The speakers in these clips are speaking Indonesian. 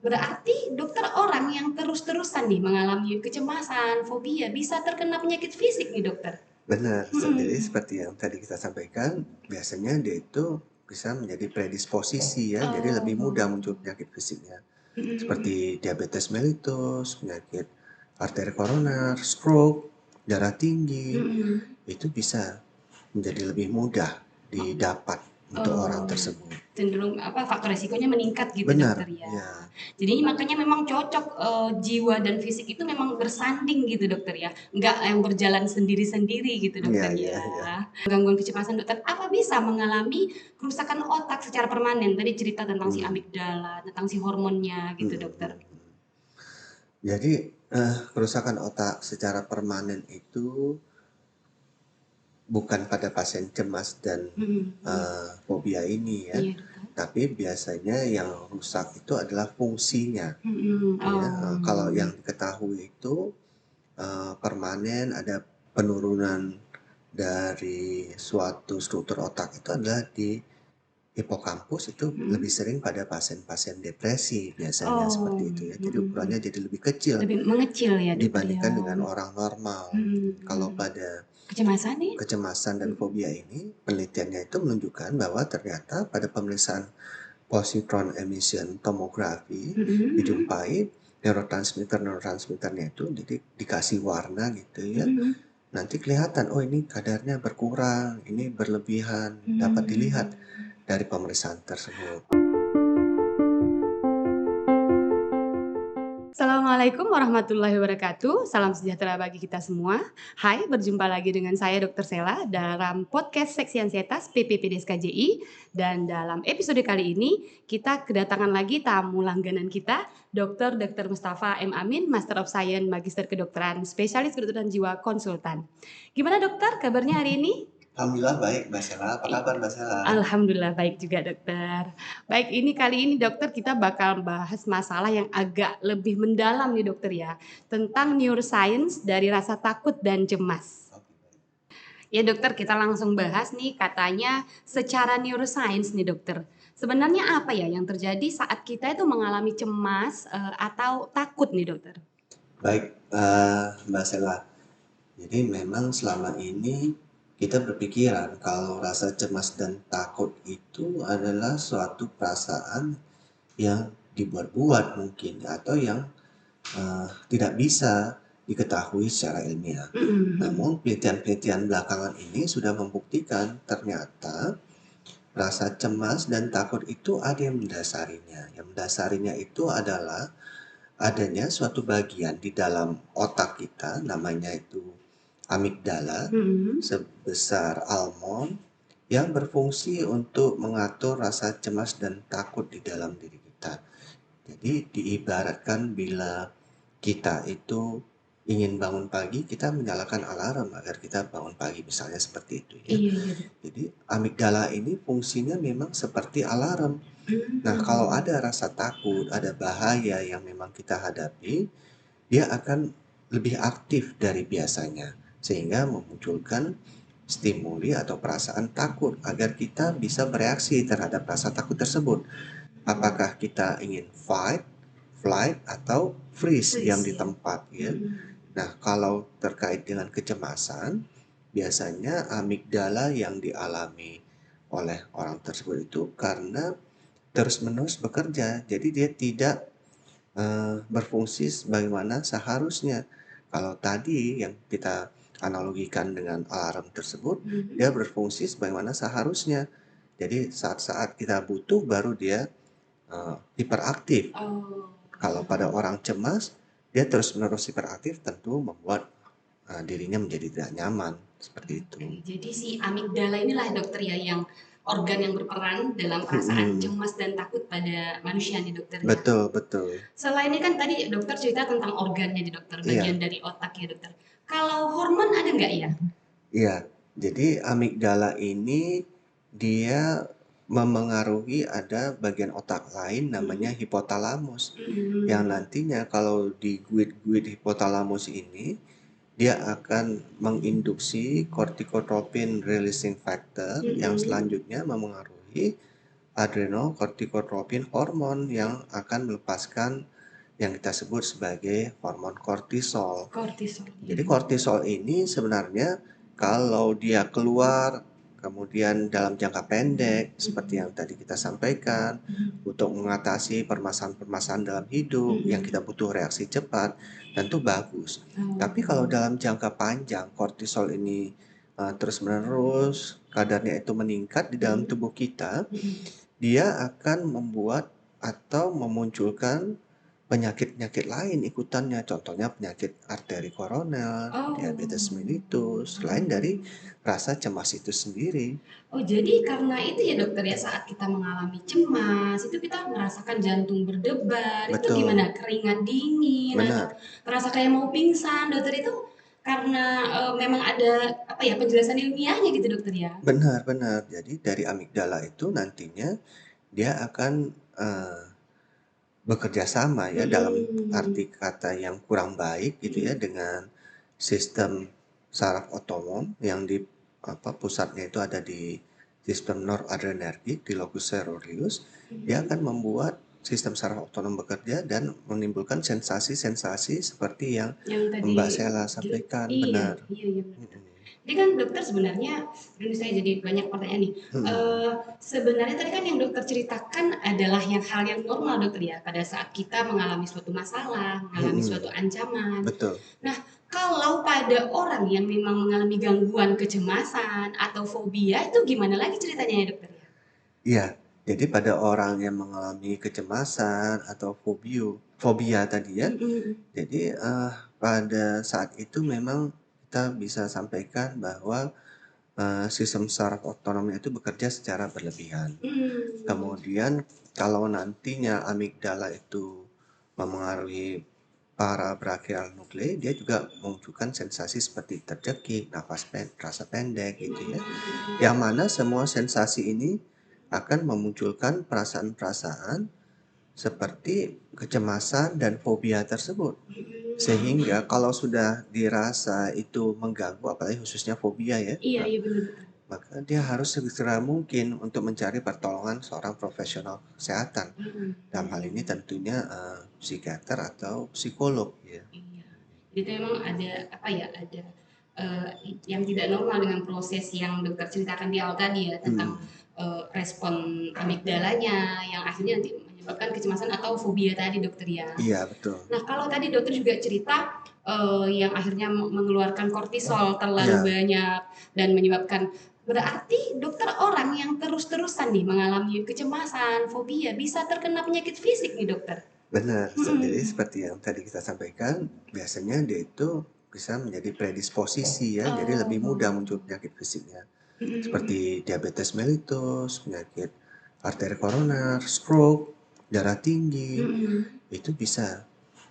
Berarti dokter orang yang terus-terusan nih mengalami kecemasan, fobia, bisa terkena penyakit fisik nih dokter? Benar, jadi Mhm. seperti yang tadi kita sampaikan, biasanya dia itu bisa menjadi predisposisi ya, jadi lebih mudah Oh. muncul penyakit fisiknya. Seperti Mhm. diabetes mellitus, penyakit arteri koroner, stroke, darah tinggi, Mhm. itu bisa menjadi lebih mudah didapat untuk orang Oh, tersebut. cenderung apa, faktor resikonya meningkat gitu dokter Benar, ya. ya. Jadi makanya memang cocok, jiwa dan fisik itu memang bersanding gitu dokter ya, nggak yang berjalan sendiri-sendiri gitu Iya dokter iya ya. iya. Gangguan kecemasan dokter, apa bisa mengalami kerusakan otak secara permanen? Tadi cerita tentang si Hmm. amigdala, tentang si hormonnya gitu Mhm dokter. mhm. Jadi, kerusakan otak secara permanen itu bukan pada pasien cemas dan, Mhm mhm. fobia ini ya, Iya dokter. tapi biasanya yang rusak itu adalah fungsinya Mhm, ya, kalau yang oh. diketahui itu, permanen ada penurunan dari suatu struktur otak itu adalah di hipokampus itu lebih Mhm. sering pada pasien-pasien depresi biasanya seperti Oh, itu ya, jadi mhm mhm. ukurannya jadi lebih kecil Lebih mengecil ya dokter ya? dibandingkan dengan orang normal. Mhm Kalau mhm. pada Kecemasan nih? kecemasan dan Mhm. fobia ini, penelitiannya itu menunjukkan bahwa ternyata pada pemeriksaan positron emission tomography Mhm mhm. dijumpai neurotransmitter-neurotransmitternya itu jadi dikasih warna gitu ya. Mhm mhm. Nanti kelihatan, oh ini kadarnya berkurang, ini berlebihan, dapat dilihat dari pemeriksaan tersebut. Assalamualaikum warahmatullahi wabarakatuh. Salam sejahtera bagi kita semua. Hai, berjumpa lagi dengan saya Dr. Sela dalam podcast Seksi Ansietas PPPDS KJI. Dan dalam episode kali ini kita kedatangan lagi tamu langganan kita, Dr. Mustafa M. Amin, Master of Science, Magister Kedokteran, Spesialis Kedokteran Jiwa Konsultan. Gimana dokter kabarnya hari ini? Alhamdulillah baik, Mbak Sela. Apa kabar, Mbak Sela? Alhamdulillah baik juga dokter. Baik, kali ini dokter kita bakal bahas masalah yang agak lebih mendalam nih dokter ya, tentang neuroscience dari rasa takut dan cemas. Oke, baik. Ya dokter, kita langsung bahas nih, katanya secara neuroscience nih dokter. Sebenarnya apa ya yang terjadi saat kita itu mengalami cemas atau takut nih dokter? Baik, Mbak Sela. Jadi memang selama ini kita berpikiran kalau rasa cemas dan takut itu adalah suatu perasaan yang dibuat-buat mungkin atau yang tidak bisa diketahui secara ilmiah. Namun Mhm. penelitian-penelitian belakangan ini sudah membuktikan ternyata rasa cemas dan takut itu ada yang mendasarinya. Yang mendasarinya itu adalah adanya suatu bagian di dalam otak kita, namanya itu amigdala, Mhm. sebesar almond, yang berfungsi untuk mengatur rasa cemas dan takut di dalam diri kita. Jadi diibaratkan bila kita itu ingin bangun pagi, kita menyalakan alarm agar kita bangun pagi, misalnya seperti itu ya. Iya iya dok. Jadi amigdala ini fungsinya memang seperti alarm. Nah, kalau Mhm. ada rasa takut, ada bahaya yang memang kita hadapi, dia akan lebih aktif dari biasanya, sehingga memunculkan stimuli atau perasaan takut agar kita bisa bereaksi terhadap rasa takut tersebut. Apakah kita ingin fight, flight, atau freeze, diam di Freeze ya. tempat ya. Mhm. Nah, kalau terkait dengan kecemasan, biasanya amigdala yang dialami oleh orang tersebut itu karena terus-menerus bekerja, jadi dia tidak berfungsi sebagaimana seharusnya. Kalau tadi yang kita analogikan dengan alarm tersebut, dia Mhm. berfungsi sebagaimana seharusnya. Jadi saat-saat kita butuh baru dia hiperaktif. Oh. Kalau pada orang cemas, dia terus-menerus hiperaktif tentu membuat dirinya menjadi tidak nyaman, seperti itu. Oke, jadi si amigdala inilah dokter ya yang organ yang berperan dalam perasaan Mhm. cemas dan takut pada manusia nih dokter ya. Betul betul. Selain ini kan tadi dokter cerita tentang organnya nih dokter, bagian Iya. dari otak ya dokter. Kalau hormon ada nggak ya? Iya, jadi amigdala ini dia memengaruhi ada bagian otak lain namanya Mhm. hipotalamus. Yang Mhm. nantinya kalau di guide hipotalamus ini, dia akan menginduksi corticotropin releasing factor yang Mhm. selanjutnya memengaruhi adrenokortikotropin, hormon yang akan melepaskan yang kita sebut sebagai hormon kortisol. Kortisol. Jadi kortisol ini sebenarnya kalau dia keluar kemudian dalam jangka pendek seperti yang tadi kita sampaikan untuk mengatasi permasalahan-permasalahan dalam hidup yang kita butuh reaksi cepat, tentu bagus. Tapi kalau dalam jangka panjang kortisol ini terus-menerus kadarnya itu meningkat di dalam tubuh kita, dia akan membuat atau memunculkan penyakit-penyakit lain ikutannya, contohnya penyakit arteri koroner, diabetes mellitus, selain dari rasa cemas itu sendiri. Oh, jadi karena itu ya dokter ya, saat kita mengalami cemas, itu kita merasakan jantung berdebar, itu Betul. gimana? Keringat dingin, atau Benar. merasa kayak mau pingsan, dokter itu karena memang ada apa ya penjelasan ilmiahnya gitu dokter ya? Benar. Jadi dari amigdala itu nantinya dia akan bekerja sama ya dalam arti kata yang kurang baik gitu ya dengan sistem saraf otonom yang di pusatnya itu ada di sistem noradrenergik di locus ceruleus. Dia akan membuat sistem saraf otonom bekerja dan menimbulkan sensasi-sensasi seperti yang tadi Mbak Sela sampaikan. iya, Benar. Iya. Jadi kan dokter sebenarnya, ini saya jadi banyak pertanyaan nih. Sebenarnya tadi kan yang dokter ceritakan adalah hal yang normal dokter ya, pada saat kita mengalami suatu masalah, mengalami suatu ancaman. Betul. Nah, kalau pada orang yang memang mengalami gangguan kecemasan atau fobia itu gimana lagi ceritanya ya dokter ya? Iya, jadi pada orang yang mengalami kecemasan atau fobia tadi ya, jadi pada saat itu memang kita bisa sampaikan bahwa sistem saraf otonomnya itu bekerja secara berlebihan. Kemudian kalau nantinya amigdala itu memengaruhi parabrachial nuclei, dia juga memunculkan sensasi seperti tercekik, rasa pendek gitu ya. Yang mana semua sensasi ini akan memunculkan perasaan-perasaan seperti kecemasan dan fobia tersebut. Sehingga kalau sudah dirasa itu mengganggu, apalagi khususnya fobia ya, Iya benar. maka dia harus segera mungkin untuk mencari pertolongan seorang profesional kesehatan. Dalam hal ini tentunya psikiater atau psikolog ya. Iya. Jadi memang ada apa ya, ada yang tidak normal dengan proses yang dokter ceritakan di awal tadi ya, tentang respon amigdalanya yang akhirnya nanti menyebabkan kecemasan atau fobia tadi dokter ya. Iya betul. Nah kalau tadi dokter juga cerita yang akhirnya mengeluarkan kortisol terlalu banyak dan menyebabkan, berarti dokter orang yang terus-terusan nih mengalami kecemasan, fobia bisa terkena penyakit fisik nih dokter? Benar, jadi seperti yang tadi kita sampaikan, biasanya dia itu bisa menjadi predisposisi ya, jadi lebih mudah muncul penyakit fisiknya. Seperti diabetes mellitus, penyakit arteri koroner, stroke, darah tinggi, itu bisa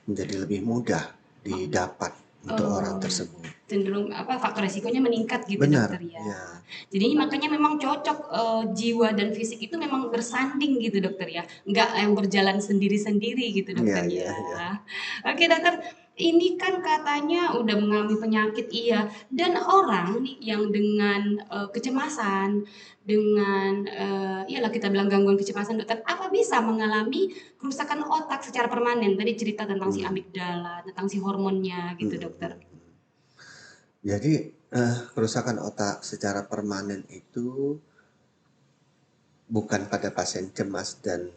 menjadi lebih mudah didapat untuk orang tersebut. Cenderung faktor resikonya meningkat gitu Benar, dokter ya. ya. Jadi makanya memang cocok jiwa dan fisik itu memang bersanding gitu dokter ya, nggak yang berjalan sendiri-sendiri gitu dokter Iya. Oke dokter, ini kan katanya udah mengalami penyakit iya, dan orang nih yang dengan kecemasan, dengan iyalah kita bilang gangguan kecemasan dokter, apa bisa mengalami kerusakan otak secara permanen? Tadi cerita tentang si amigdala, tentang si hormonnya gitu dokter. Jadi kerusakan otak secara permanen itu bukan pada pasien cemas dan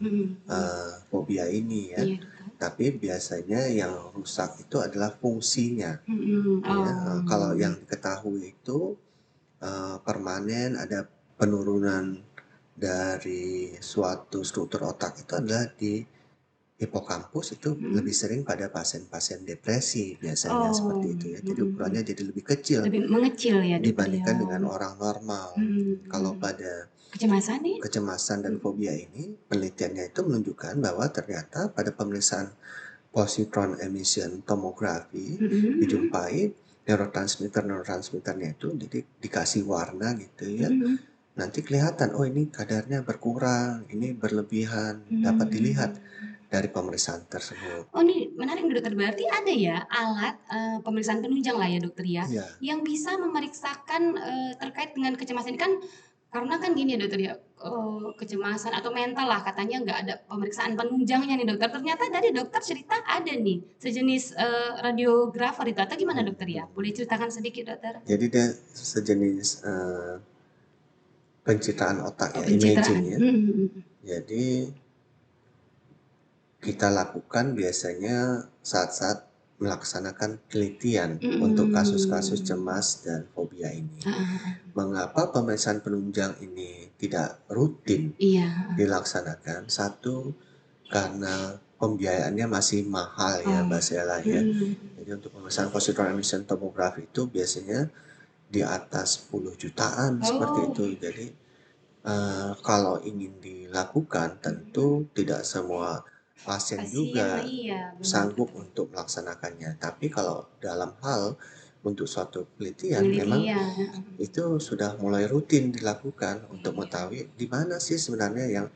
fobia ini ya, tapi biasanya yang rusak itu adalah fungsinya. Ya, kalau yang diketahui itu permanen ada penurunan dari suatu struktur otak itu adalah di hipokampus, itu lebih sering pada pasien-pasien depresi biasanya seperti itu ya. Jadi ukurannya jadi lebih kecil Lebih mengecil ya dokter dibandingkan ya. dengan orang normal. Kalau pada Kecemasan nih? kecemasan dan fobia ini, penelitiannya itu menunjukkan bahwa ternyata pada pemeriksaan positron emission tomography dijumpai neurotransmitternya itu jadi dikasih warna gitu ya. Nanti kelihatan, oh ini kadarnya berkurang, ini berlebihan, dapat dilihat dari pemeriksaan tersebut. Oh ini menarik nih dokter, berarti ada ya alat pemeriksaan penunjang lah ya dokter ya, yang bisa memeriksakan terkait dengan kecemasan. Kan Karena kan gini ya dokter ya, kecemasan atau mental lah katanya nggak ada pemeriksaan penunjangnya nih dokter, ternyata tadi dokter cerita ada nih sejenis, radiografer itu atau gimana dokter ya? Boleh ceritakan sedikit dokter? Jadi dia sejenis pencitraan otak Oh ya, imaging pencitraan, ya. Jadi kita lakukan biasanya saat-saat melaksanakan penelitian untuk kasus-kasus cemas dan fobia ini. Mengapa pemeriksaan penunjang ini tidak rutin Iya, dilaksanakan? Satu, karena pembiayaannya masih mahal ya oh, Mbak Sela ya. Jadi untuk pemeriksaan positron emission tomography itu biasanya di atas 10 jutaan seperti oh, itu. Jadi kalau ingin dilakukan tentu tidak semua pasien juga pasien, iya benar sanggup dokter, untuk melaksanakannya. Tapi kalau dalam hal untuk suatu penelitian memang penelitian, itu sudah mulai rutin dilakukan untuk mengetahui di mana sih sebenarnya yang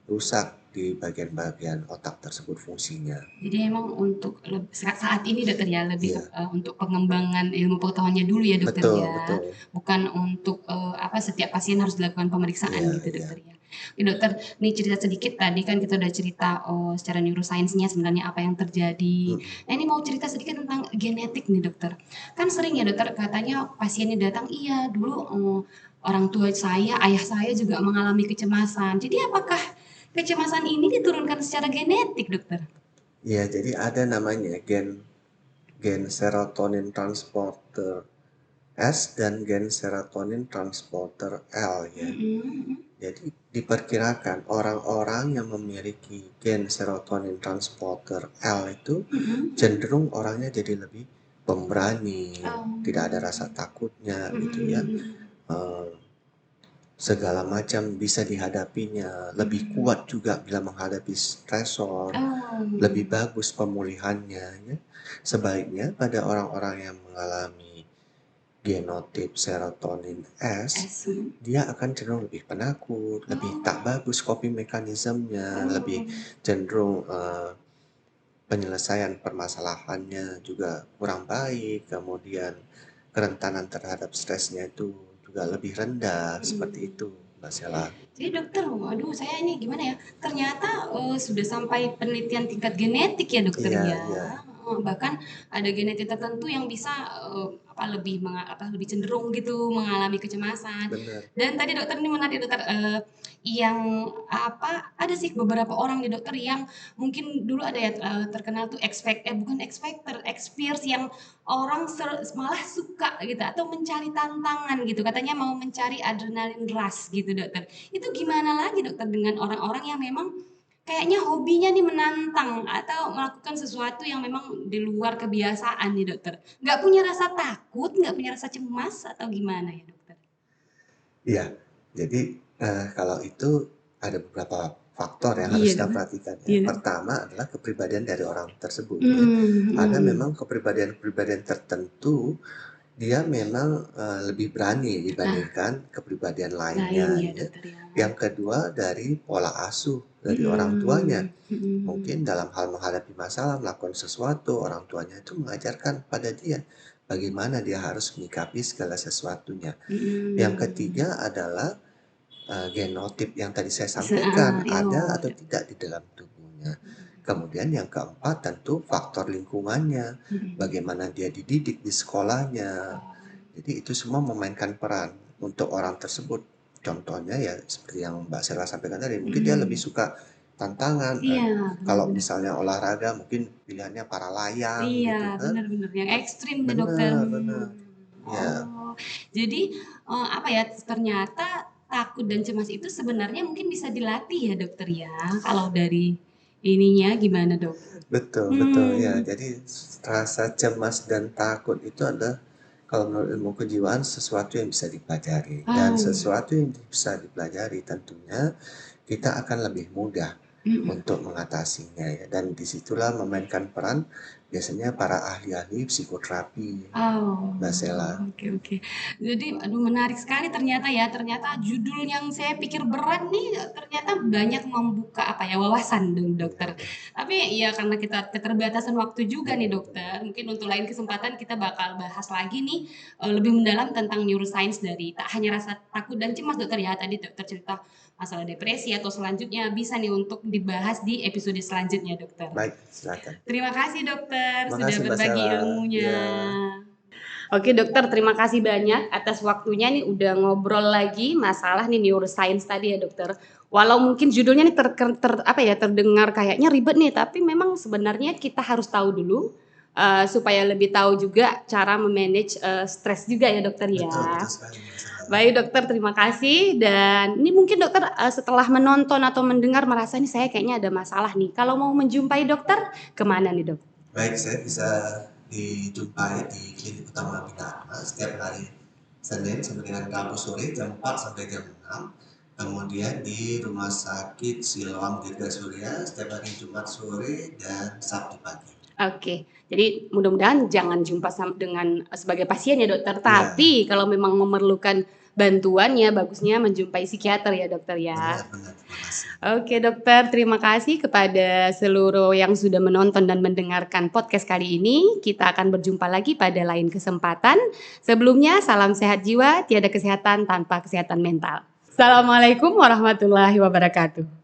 rusak di bagian-bagian otak tersebut fungsinya. Jadi emang untuk saat ini dokter ya lebih Iya, untuk pengembangan ilmu pengetahuannya dulu ya dokter betul, ya, betul. bukan untuk apa setiap pasien harus dilakukan pemeriksaan Iya, gitu iya. dokter ya. Oke dokter, nih cerita sedikit tadi kan kita udah cerita secara neuroscience-nya sebenarnya apa yang terjadi. Nah ini mau cerita sedikit tentang genetik nih dokter. Kan sering ya dokter katanya pasiennya datang iya dulu orang tua saya, ayah saya juga mengalami kecemasan. Jadi apakah kecemasan ini diturunkan secara genetik dokter? Iya, jadi ada namanya gen serotonin transporter S dan gen serotonin transporter L ya. Jadi diperkirakan orang-orang yang memiliki gen serotonin transporter L itu cenderung orangnya jadi lebih pemberani, tidak ada rasa takutnya gitu ya. Segala macam bisa dihadapinya, lebih kuat juga bila menghadapi stresor, lebih bagus pemulihannya ya. Sebaliknya pada orang-orang yang mengalami genotip serotonin S, dia akan cenderung lebih penakut, lebih tak bagus coping mekanismenya, lebih cenderung penyelesaian permasalahannya juga kurang baik, kemudian kerentanan terhadap stresnya itu juga lebih rendah, seperti itu Mbak Sela. Jadi dokter, waduh saya ini gimana ya, ternyata sudah sampai penelitian tingkat genetik ya dokter Iya, ya. iya, Bahkan ada genetik tertentu yang bisa lebih cenderung gitu mengalami kecemasan. benar. Dan tadi dokter ini menarik dokter yang ada sih beberapa orang nih dokter yang mungkin dulu ada ya terkenal tuh bukan expert yang orang malah suka gitu atau mencari tantangan gitu katanya mau mencari adrenalin rush gitu dokter itu gimana lagi dokter dengan orang-orang yang memang kayaknya hobinya nih menantang atau melakukan sesuatu yang memang di luar kebiasaan nih dokter nggak punya rasa takut nggak punya rasa cemas atau gimana ya dokter. Iya, jadi kalau itu ada beberapa faktor yang harus Iya kita dokter. perhatikan ya. Iya. Pertama adalah kepribadian dari orang tersebut ya. Ada memang kepribadian-kepribadian tertentu dia memang lebih berani dibandingkan kepribadian lainnya Lain ya ya. dokter ya. Yang kedua dari pola asuh dari orang tuanya. Mungkin Mm-mm. dalam hal menghadapi masalah, melakukan sesuatu, orang tuanya itu mengajarkan pada dia bagaimana dia harus menyikapi segala sesuatunya. Yang ketiga adalah genotip yang tadi saya sampaikan ada atau tidak di dalam tubuhnya. Kemudian yang keempat tentu faktor lingkungannya, bagaimana dia dididik di sekolahnya. Jadi itu semua memainkan peran untuk orang tersebut. Contohnya ya seperti yang Mbak Sela sampaikan tadi, mungkin dia lebih suka tantangan. Iya, Kalau benar-benar. misalnya olahraga mungkin pilihannya para layang Iya, gitu kan. benar-benar yang ekstrim nih dokter. Benar, benar. Ya, Oh, jadi apa ya? Ternyata takut dan cemas itu sebenarnya mungkin bisa dilatih ya dokter ya. Kalau dari ininya gimana dok? betul, betul ya. Jadi rasa cemas dan takut itu adalah kalau menurut ilmu kejiwaan sesuatu yang bisa dipelajari dan sesuatu yang bisa dipelajari tentunya kita akan lebih mudah untuk mengatasinya ya, dan disitulah memainkan peran biasanya para ahli-ahli psikoterapi, Oh, Mbak Sela. oke oke. Jadi aduh menarik sekali ternyata ya, ternyata judul yang saya pikir berat nih ternyata banyak membuka apa ya, wawasan dong dokter. Tapi ya karena kita keterbatasan waktu juga nih dokter, mungkin untuk lain kesempatan kita bakal bahas lagi nih lebih mendalam tentang neuroscience dari tak hanya rasa takut dan cemas dokter ya. Tadi dokter cerita masalah depresi atau selanjutnya bisa nih untuk dibahas di episode selanjutnya dokter. Baik, silakan. Terima kasih dokter Terima sudah kasih Mbak berbagi Sela. ilmunya. Ya. Oke dokter, terima kasih banyak atas waktunya nih udah ngobrol lagi masalah nih neuroscience tadi ya dokter. Walau mungkin judulnya nih terdengar kayaknya ribet nih, tapi memang sebenarnya kita harus tahu dulu supaya lebih tahu juga cara memanage stres juga ya dokter ya. Betul sekali Mbak Sela. Baik dokter, terima kasih. Dan ini mungkin dokter setelah menonton atau mendengar merasa ini saya kayaknya ada masalah nih. Kalau mau menjumpai dokter, kemana nih dok? Baik, saya bisa dijumpai di Klinik Utama Bina setiap hari Senin sampai dengan Rabu sore jam 4 sampai jam 6. Kemudian di Rumah Sakit Siloam Dirgasurya setiap hari Jumat sore dan Sabtu pagi. Oke, jadi mudah-mudahan jangan jumpa dengan sebagai pasien ya dokter, tapi kalau memang memerlukan bantuan ya bagusnya menjumpai psikiater ya dokter ya. Benar, terima kasih. Oke dokter, terima kasih kepada seluruh yang sudah menonton dan mendengarkan podcast kali ini. Kita akan berjumpa lagi pada lain kesempatan. Sebelumnya, salam sehat jiwa, tiada kesehatan tanpa kesehatan mental. Assalamualaikum warahmatullahi wabarakatuh.